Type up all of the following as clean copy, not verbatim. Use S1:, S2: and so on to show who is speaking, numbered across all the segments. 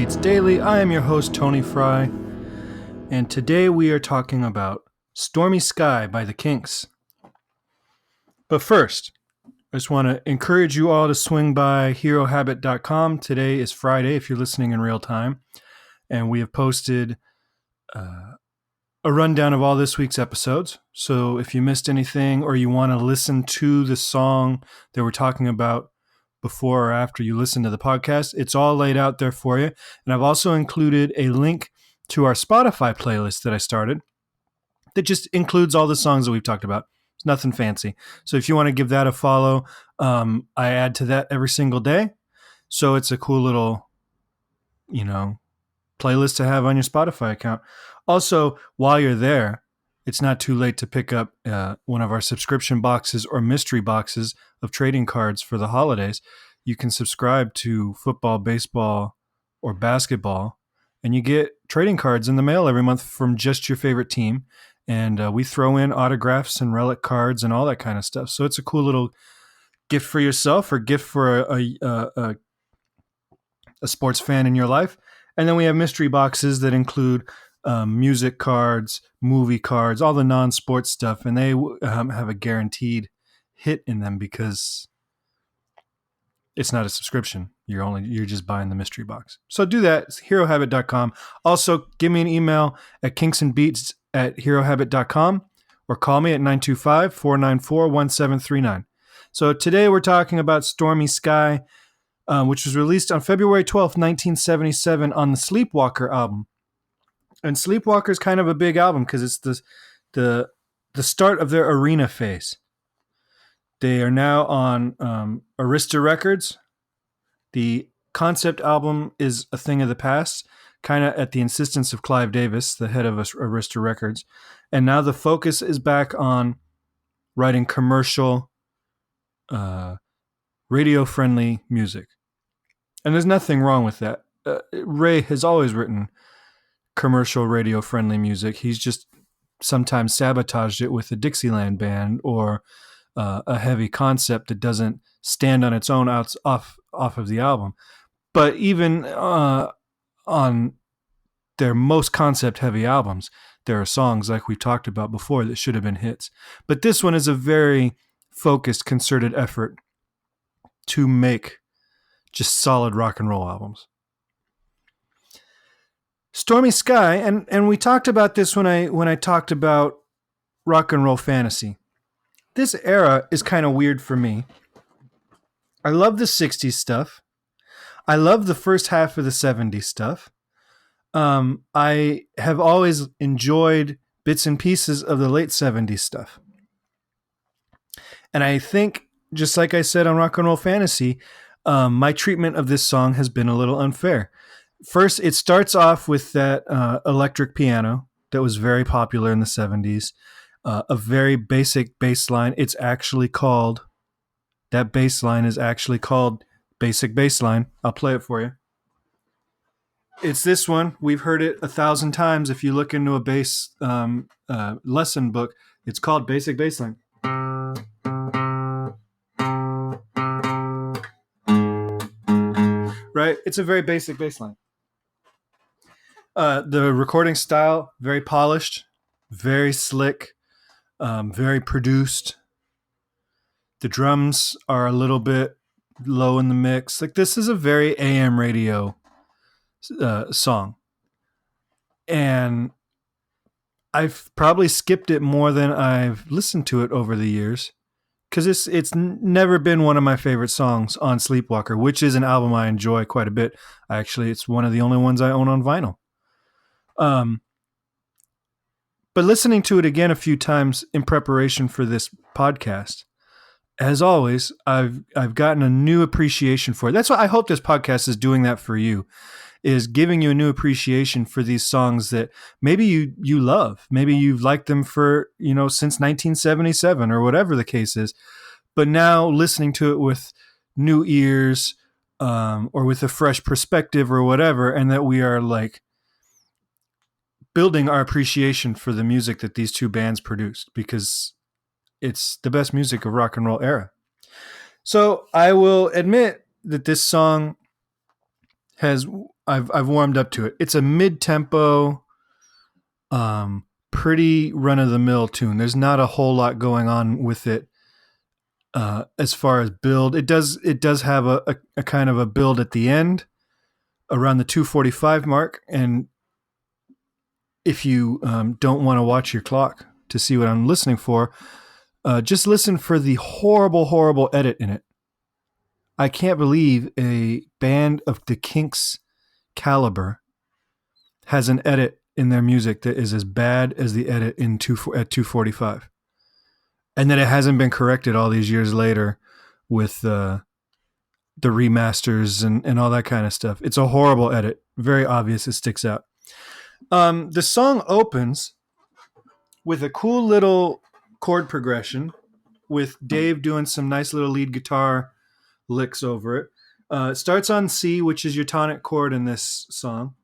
S1: Beats Daily. I am your host, Tony Fry, and today we are talking about Stormy Sky by the Kinks. But first, I just want to encourage you all to swing by herohabit.com. Today is Friday if you're listening in real time, and we have posted a rundown of all this week's episodes. So if you missed anything or you want to listen to the song that we're talking about before or after you listen to the podcast, it's all laid out there for you. And I've also included a link to our Spotify playlist that I started that just includes all the songs that we've talked about. It's nothing fancy. So if you want to give that a follow, I add to that every single day. So it's a cool little, playlist to have on your Spotify account. Also, while you're there, it's not too late to pick up one of our subscription boxes or mystery boxes of trading cards for the holidays. You can subscribe to football, baseball, or basketball, and you get trading cards in the mail every month from just your favorite team. And we throw in autographs and relic cards and all that kind of stuff. So it's a cool little gift for yourself or gift for a sports fan in your life. And then we have mystery boxes that include music cards, movie cards, all the non-sports stuff, and they have a guaranteed hit in them because it's not a subscription. You're just buying the mystery box. So do that. It's herohabit.com. Also, give me an email at kinksandbeats@herohabit.com or call me at 925-494-1739. So today we're talking about Stormy Sky, which was released on February 12th, 1977 on the Sleepwalker album. And Sleepwalker is kind of a big album because it's the start of their arena phase. They are now on Arista Records. The concept album is a thing of the past, kind of at the insistence of Clive Davis, the head of Arista Records. And now the focus is back on writing commercial, radio-friendly music. And there's nothing wrong with that. Ray has always written commercial radio-friendly music. He's just sometimes sabotaged it with a Dixieland band or a heavy concept that doesn't stand on its own off of the album. But even on their most concept-heavy albums, there are songs like we talked about before that should have been hits. But this one is a very focused, concerted effort to make just solid rock and roll albums. Stormy Sky, and we talked about this when I talked about rock and roll fantasy. This era is kind of weird for me. I love the 60s stuff. I love the first half of the 70s stuff. I have always enjoyed bits and pieces of the late 70s stuff. And I think, just like I said on Rock and Roll Fantasy, my treatment of this song has been a little unfair. First, it starts off with that electric piano that was very popular in the 70s, a very basic bass line. That bass line is actually called Basic Bass Line. I'll play it for you. It's this one. We've heard it 1,000 times. If you look into a bass lesson book, it's called Basic Bass Line. Right? It's a very basic bass line. The recording style, very polished, very slick, very produced. The drums are a little bit low in the mix. Like, this is a very AM radio song. And I've probably skipped it more than I've listened to it over the years because it's never been one of my favorite songs on Sleepwalker, which is an album I enjoy quite a bit. Actually, it's one of the only ones I own on vinyl. But listening to it again a few times in preparation for this podcast, as always, I've gotten a new appreciation for it. That's why I hope this podcast is doing that for you, is giving you a new appreciation for these songs that maybe you love. Maybe you've liked them for, since 1977 or whatever the case is. But now listening to it with new ears or with a fresh perspective or whatever, and that we are like building our appreciation for the music that these two bands produced, because it's the best music of rock and roll era. So I will admit that this song has I've warmed up to it. It's a mid-tempo, pretty run-of-the-mill tune. There's not a whole lot going on with it as far as build. It does have a kind of a build at the end around the 2:45 mark, and if you don't want to watch your clock to see what I'm listening for, just listen for the horrible edit in it. I can't believe a band of the Kinks caliber has an edit in their music that is as bad as the edit at 2:45, and that it hasn't been corrected all these years later with the remasters and all that kind of stuff. It's a horrible edit. Very obvious. It sticks out. The song opens with a cool little chord progression with Dave doing some nice little lead guitar licks over it. It starts on C, which is your tonic chord in this song.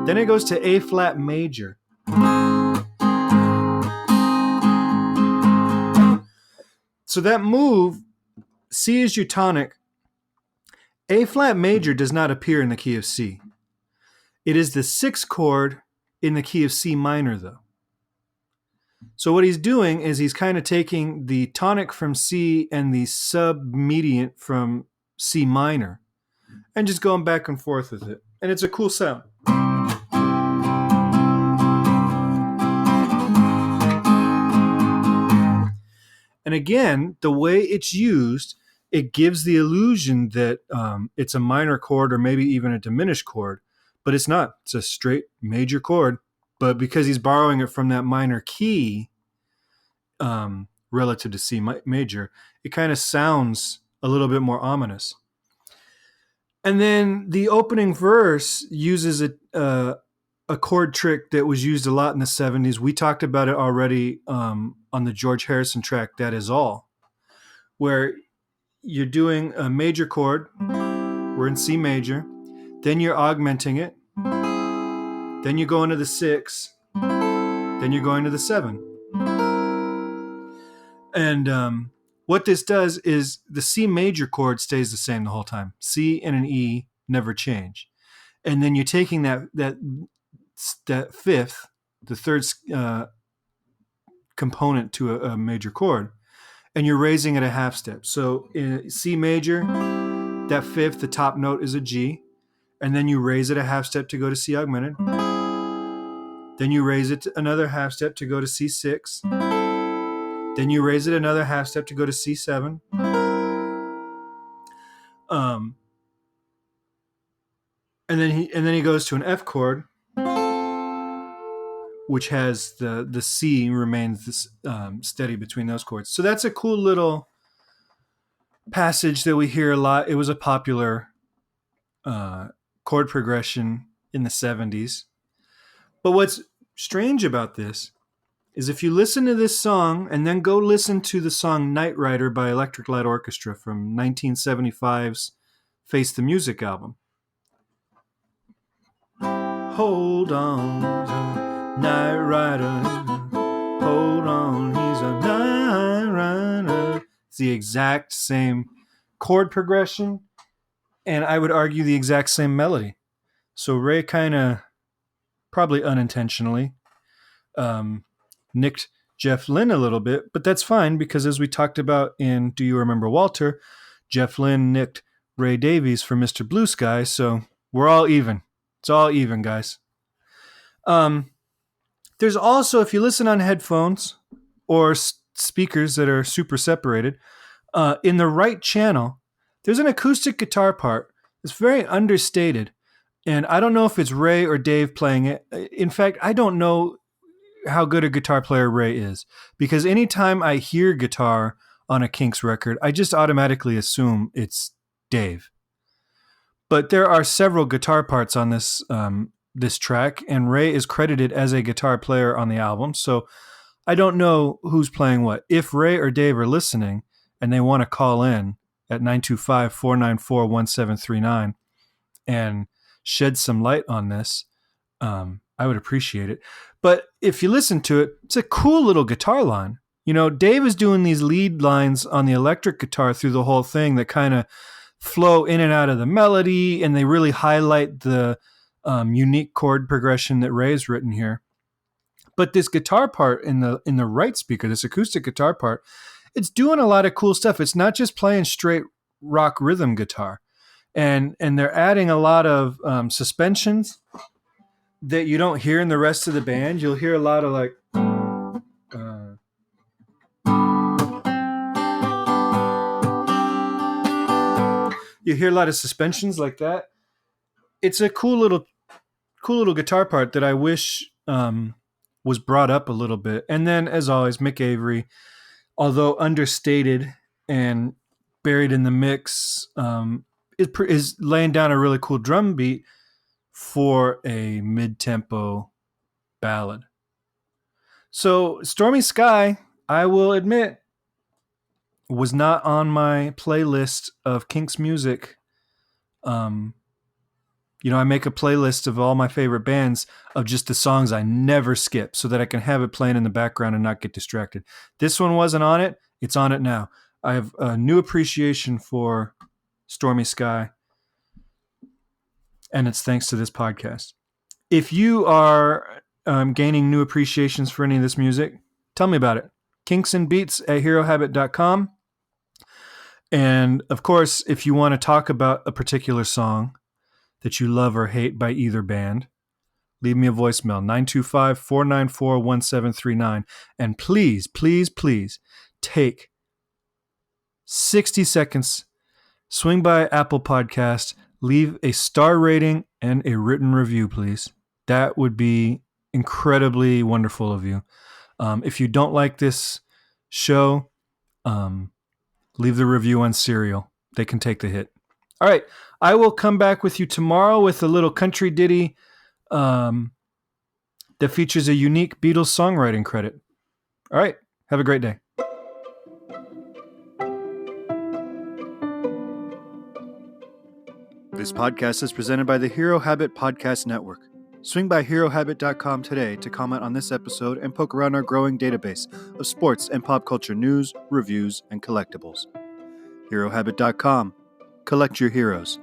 S1: Then it goes to A flat major. So that move, C is your tonic. A flat major does not appear in the key of C. It is the sixth chord in the key of C minor, though. So what he's doing is he's kind of taking the tonic from C and the submediant from C minor and just going back and forth with it. And it's a cool sound. And again, the way it's used, it gives the illusion that it's a minor chord or maybe even a diminished chord, but it's not. It's a straight major chord. But because he's borrowing it from that minor key relative to C major, it kind of sounds a little bit more ominous. And then the opening verse uses a chord trick that was used a lot in the 70s. We talked about it already on the George Harrison track, That Is All, where you're doing a major chord. We're in C major. Then you're augmenting it. Then you go into the 6. Then you're going to the 7. And what this does is the C major chord stays the same the whole time. C and an E never change. And then you're taking that fifth, the third component to a major chord, and you're raising it a half step. So in C major, that fifth, the top note is a G, and then you raise it a half step to go to C augmented. Then you raise it another half step to go to C6. Then you raise it another half step to go to C7. And then he goes to an F chord, which has the C remains steady between those chords. So that's a cool little passage that we hear a lot. It was a popular chord progression in the 70s. But what's strange about this is if you listen to this song and then go listen to the song Night Rider by Electric Light Orchestra from 1975's Face the Music album. Hold on, he's a night rider. Hold on, he's a night rider. It's the exact same chord progression, and I would argue the exact same melody. So Ray kind of, probably unintentionally, nicked Jeff Lynne a little bit, but that's fine because as we talked about in Do You Remember Walter, Jeff Lynne nicked Ray Davies for Mr. Blue Sky, so we're all even. It's all even, guys. There's also, if you listen on headphones or speakers that are super separated, in the right channel, there's an acoustic guitar part. It's very understated, and I don't know if it's Ray or Dave playing it. In fact, I don't know how good a guitar player Ray is, because anytime I hear guitar on a Kinks record, I just automatically assume it's Dave. But there are several guitar parts on this this track, and Ray is credited as a guitar player on the album. So I don't know who's playing what. If Ray or Dave are listening and they want to call in at 925-494-1739 and shed some light on this, I would appreciate it. But if you listen to it, it's a cool little guitar line. You know, Dave is doing these lead lines on the electric guitar through the whole thing that kind of flow in and out of the melody, and they really highlight the unique chord progression that Ray's written here. But this guitar part in the right speaker, this acoustic guitar part, it's doing a lot of cool stuff. It's not just playing straight rock rhythm guitar, and they're adding a lot of suspensions that you don't hear in the rest of the band. You'll hear a lot of like. You hear a lot of suspensions like that. It's a cool little guitar part that I wish was brought up a little bit. And then, as always, Mick Avery, although understated and buried in the mix, is laying down a really cool drum beat for a mid-tempo ballad. So, Stormy Sky, I will admit, was not on my playlist of Kinks music. You know, I make a playlist of all my favorite bands of just the songs I never skip so that I can have it playing in the background and not get distracted. This one wasn't on it. It's on it now. I have a new appreciation for Stormy Sky, and it's thanks to this podcast. If you are gaining new appreciations for any of this music, tell me about it. kinksandbeats@herohabit.com. And of course, if you want to talk about a particular song that you love or hate by either band, leave me a voicemail, 925-494-1739. And please, please, please take 60 seconds, swing by Apple Podcast, leave a star rating and a written review, please. That would be incredibly wonderful of you. If you don't like this show, leave the review on Serial. They can take the hit. All right. I will come back with you tomorrow with a little country ditty that features a unique Beatles songwriting credit. All right. Have a great day. This podcast is presented by the Hero Habit Podcast Network. Swing by HeroHabit.com today to comment on this episode and poke around our growing database of sports and pop culture news, reviews, and collectibles. HeroHabit.com. Collect your heroes.